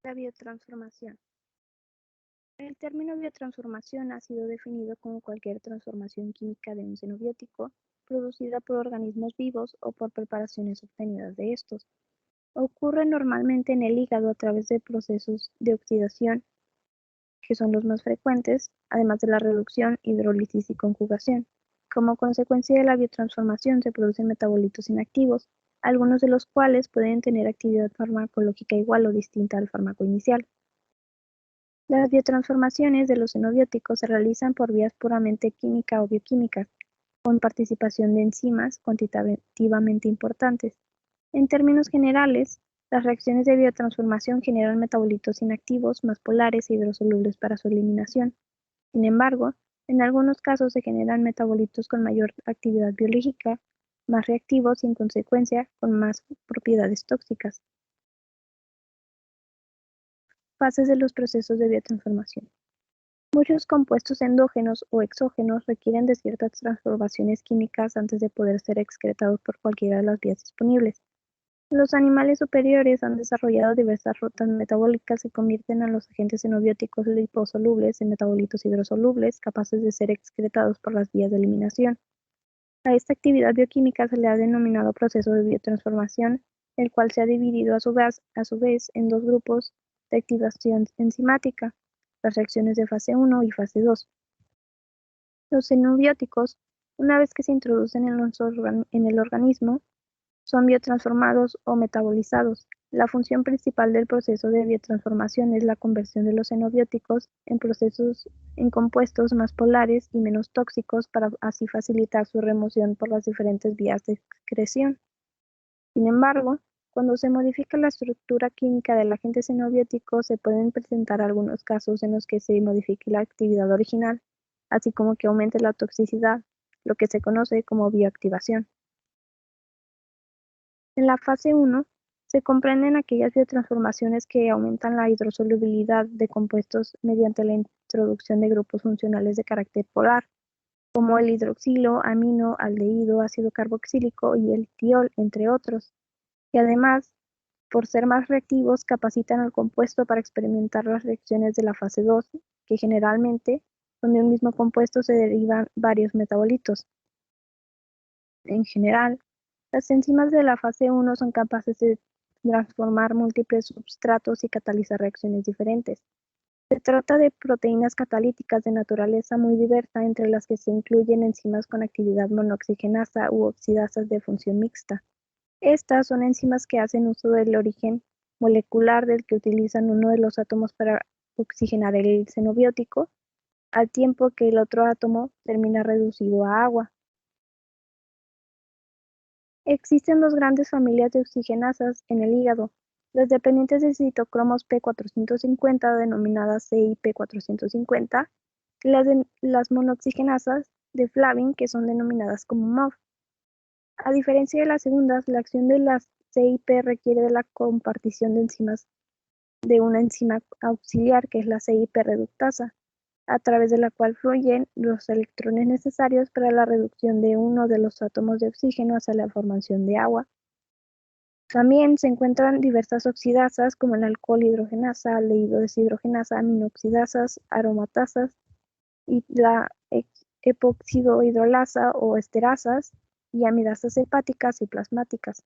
La biotransformación. El término biotransformación ha sido definido como cualquier transformación química de un xenobiótico producida por organismos vivos o por preparaciones obtenidas de estos. Ocurre normalmente en el hígado a través de procesos de oxidación, que son los más frecuentes, además de la reducción, hidrólisis y conjugación. Como consecuencia de la biotransformación se producen metabolitos inactivos, algunos de los cuales pueden tener actividad farmacológica igual o distinta al fármaco inicial. Las biotransformaciones de los xenobióticos se realizan por vías puramente química o bioquímicas, con participación de enzimas cuantitativamente importantes. En términos generales, las reacciones de biotransformación generan metabolitos inactivos más polares e hidrosolubles para su eliminación. Sin embargo, en algunos casos se generan metabolitos con mayor actividad biológica, más reactivos y en consecuencia con más propiedades tóxicas. Fases de los procesos de biotransformación. Muchos compuestos endógenos o exógenos requieren de ciertas transformaciones químicas antes de poder ser excretados por cualquiera de las vías disponibles. Los animales superiores han desarrollado diversas rutas metabólicas que convierten a los agentes xenobióticos liposolubles en metabolitos hidrosolubles capaces de ser excretados por las vías de eliminación. A esta actividad bioquímica se le ha denominado proceso de biotransformación, el cual se ha dividido a su vez en dos grupos de activación enzimática, las reacciones de fase 1 y fase 2. Los xenobióticos, una vez que se introducen en el organismo, son biotransformados o metabolizados. La función principal del proceso de biotransformación es la conversión de los xenobióticos en compuestos más polares y menos tóxicos para así facilitar su remoción por las diferentes vías de excreción. Sin embargo, cuando se modifica la estructura química del agente xenobiótico, se pueden presentar algunos casos en los que se modifique la actividad original, así como que aumente la toxicidad, lo que se conoce como bioactivación. En la fase 1, se comprenden aquellas biotransformaciones que aumentan la hidrosolubilidad de compuestos mediante la introducción de grupos funcionales de carácter polar, como el hidroxilo, amino, aldehído, ácido carboxílico y el tiol, entre otros, y además, por ser más reactivos, capacitan al compuesto para experimentar las reacciones de la fase 2, que generalmente son de un mismo compuesto se derivan varios metabolitos. En general, las enzimas de la fase 1 son capaces de transformar múltiples substratos y catalizar reacciones diferentes. Se trata de proteínas catalíticas de naturaleza muy diversa, entre las que se incluyen enzimas con actividad monooxigenasa u oxidasas de función mixta. Estas son enzimas que hacen uso del origen molecular del que utilizan uno de los átomos para oxigenar el xenobiótico, al tiempo que el otro átomo termina reducido a agua. Existen dos grandes familias de oxigenasas en el hígado, las dependientes de citocromos P450 denominadas CYP450 y las monooxigenasas de Flavin que son denominadas como MOF. A diferencia de las segundas, la acción de las CYP requiere de la compartición de enzimas de una enzima auxiliar que es la CYP reductasa, a través de la cual fluyen los electrones necesarios para la reducción de uno de los átomos de oxígeno hacia la formación de agua. También se encuentran diversas oxidasas como la alcohol hidrogenasa, aldehído deshidrogenasa, aminoxidasas, aromatasas y la epoxidohidrolasa o esterasas y amidasas hepáticas y plasmáticas.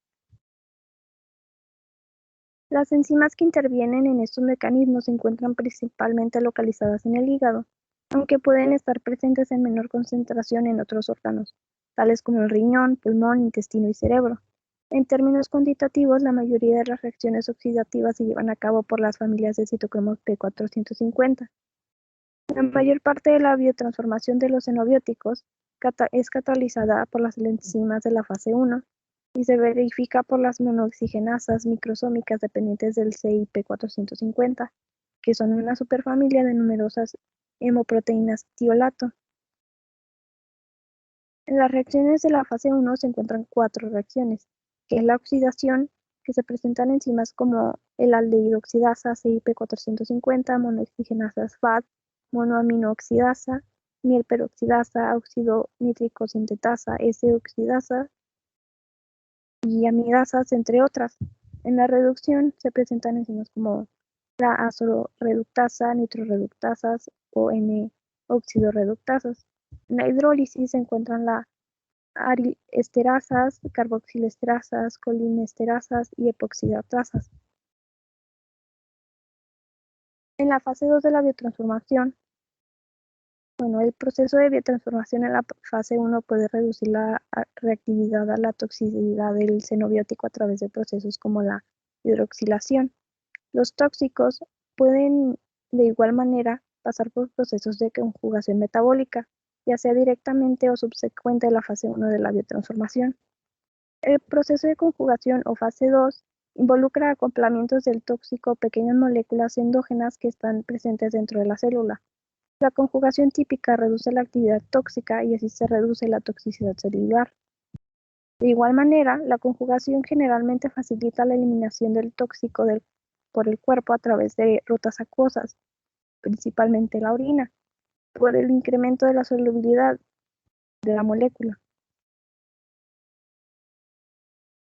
Las enzimas que intervienen en estos mecanismos se encuentran principalmente localizadas en el hígado, aunque pueden estar presentes en menor concentración en otros órganos, tales como el riñón, pulmón, intestino y cerebro. En términos cuantitativos, la mayoría de las reacciones oxidativas se llevan a cabo por las familias de citocromos P450. La mayor parte de la biotransformación de los xenobióticos es catalizada por las enzimas de la fase 1 y se verifica por las monooxigenasas microsómicas dependientes del CYP450, que son una superfamilia de numerosas hemoproteínas tiolato. En las reacciones de la fase 1 se encuentran 4 reacciones, que es la oxidación, que se presentan enzimas como el aldehído oxidasa CYP450, monooxigenasas FAD, monoaminooxidasa, mielperoxidasa, óxido nítrico sintetasa, S-oxidasa y amidasas, entre otras. En la reducción se presentan enzimas como la azoreductasa, nitroreductasas o N-oxidorreductasas. En la hidrólisis se encuentran las esterasas, carboxilesterasas, colinesterasas y epoxidatasas. En la fase 2 de la biotransformación, el proceso de biotransformación en la fase 1 puede reducir la reactividad a la toxicidad del xenobiótico a través de procesos como la hidroxilación. Los tóxicos pueden de igual manera pasar por procesos de conjugación metabólica, ya sea directamente o subsecuente a la fase 1 de la biotransformación. El proceso de conjugación o fase 2 involucra acoplamientos del tóxico a pequeñas moléculas endógenas que están presentes dentro de la célula. La conjugación típica reduce la actividad tóxica y así se reduce la toxicidad celular. De igual manera, la conjugación generalmente facilita la eliminación del tóxico por el cuerpo a través de rutas acuosas, principalmente la orina, por el incremento de la solubilidad de la molécula.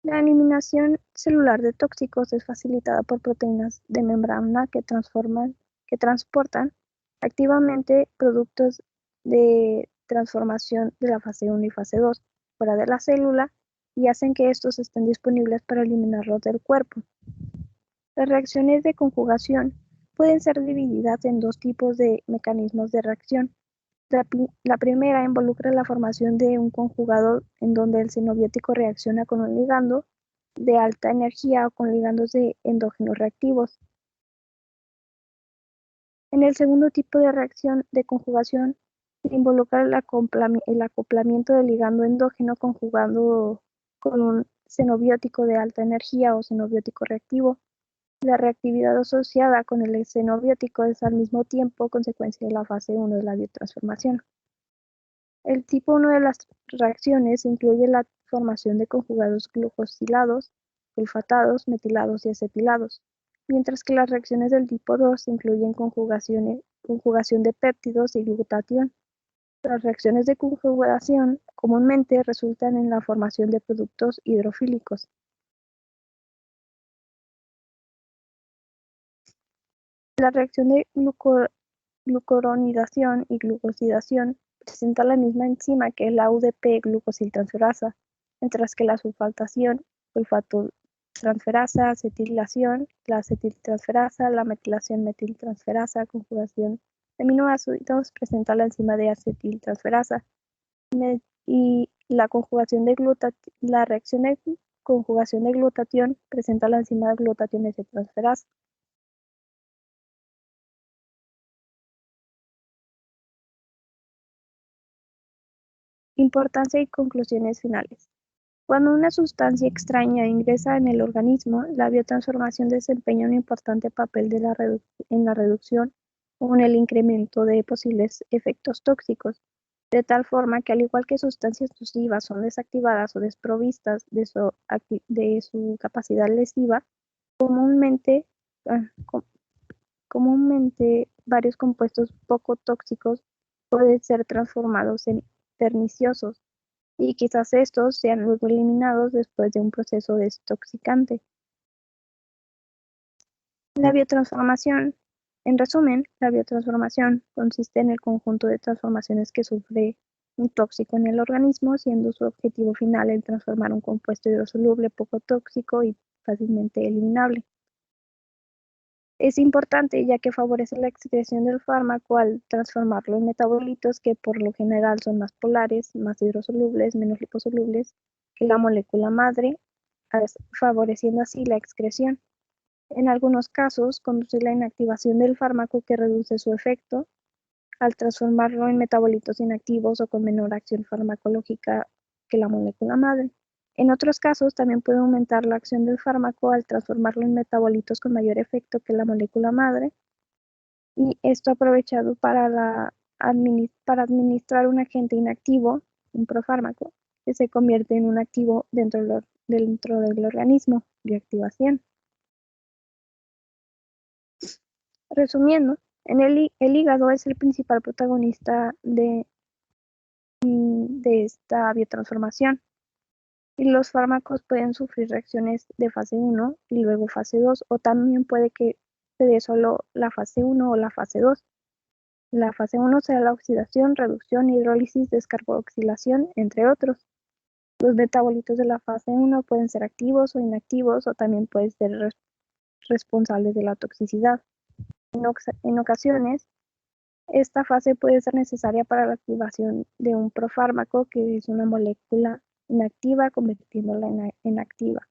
La eliminación celular de tóxicos es facilitada por proteínas de membrana que transportan activamente productos de transformación de la fase 1 y fase 2 fuera de la célula y hacen que estos estén disponibles para eliminarlos del cuerpo. Las reacciones de conjugación pueden ser divididas en dos tipos de mecanismos de reacción. La primera involucra la formación de un conjugado en donde el xenobiótico reacciona con un ligando de alta energía o con ligandos de endógenos reactivos. En el segundo tipo de reacción de conjugación se involucra el acoplamiento del ligando endógeno conjugando con un xenobiótico de alta energía o xenobiótico reactivo. La reactividad asociada con el xenobiótico es al mismo tiempo consecuencia de la fase 1 de la biotransformación. El tipo 1 de las reacciones incluye la formación de conjugados glucosilados, sulfatados, metilados y acetilados, mientras que las reacciones del tipo 2 incluyen conjugación de péptidos y glutatión. Las reacciones de conjugación comúnmente resultan en la formación de productos hidrofílicos. La reacción de glucuronidación y glucosidación presenta la misma enzima que la UDP-glucosiltransferasa, mientras que la sulfatación, sulfatotransferasa, acetilación, la acetiltransferasa, la metilación metiltransferasa, conjugación de aminoácidos presenta la enzima de acetiltransferasa y la reacción de conjugación de glutatión presenta la enzima de glutatión S-transferasa. Importancia y conclusiones finales. Cuando una sustancia extraña ingresa en el organismo, la biotransformación desempeña un importante papel en la reducción o en el incremento de posibles efectos tóxicos, de tal forma que al igual que sustancias nocivas son desactivadas o desprovistas de su capacidad lesiva, comúnmente varios compuestos poco tóxicos pueden ser transformados en perniciosos y quizás estos sean luego eliminados después de un proceso desintoxicante. La biotransformación. En resumen, la biotransformación consiste en el conjunto de transformaciones que sufre un tóxico en el organismo, siendo su objetivo final el transformar un compuesto hidrosoluble poco tóxico y fácilmente eliminable. Es importante ya que favorece la excreción del fármaco al transformarlo en metabolitos que por lo general son más polares, más hidrosolubles, menos liposolubles que la molécula madre, favoreciendo así la excreción. En algunos casos, conduce la inactivación del fármaco que reduce su efecto al transformarlo en metabolitos inactivos o con menor acción farmacológica que la molécula madre. En otros casos, también puede aumentar la acción del fármaco al transformarlo en metabolitos con mayor efecto que la molécula madre, y esto aprovechado para administrar un agente inactivo, un profármaco, que se convierte en un activo dentro del organismo, bioactivación. Resumiendo, el hígado es el principal protagonista de esta biotransformación y los fármacos pueden sufrir reacciones de fase 1 y luego fase 2 o también puede que procede solo la fase 1 o la fase 2. La fase 1 será la oxidación, reducción, hidrólisis, descarboxilación, entre otros. Los metabolitos de la fase 1 pueden ser activos o inactivos o también pueden ser responsables de la toxicidad. En ocasiones, esta fase puede ser necesaria para la activación de un profármaco, que es una molécula inactiva convirtiéndola en activa.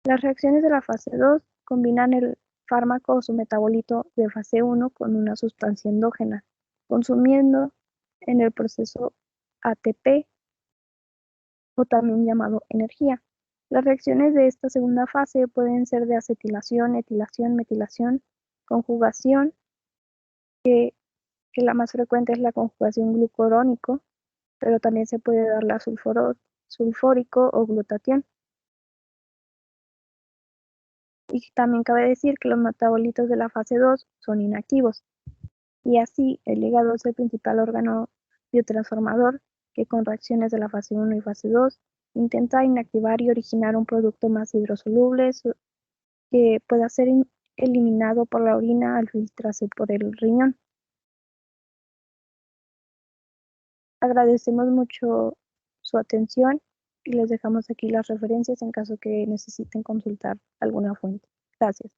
Las reacciones de la fase 2 combinan el fármaco o su metabolito de fase 1 con una sustancia endógena, consumiendo en el proceso ATP, o también llamado energía. Las reacciones de esta segunda fase pueden ser de acetilación, etilación, metilación, conjugación, que la más frecuente es la conjugación glucurónico, pero también se puede dar la sulfórico o glutatión. Y también cabe decir que los metabolitos de la fase 2 son inactivos. Y así, el hígado es el principal órgano biotransformador que con reacciones de la fase 1 y fase 2 intenta inactivar y originar un producto más hidrosoluble que pueda ser eliminado por la orina al filtrarse por el riñón. Agradecemos mucho su atención y les dejamos aquí las referencias en caso que necesiten consultar alguna fuente. Gracias.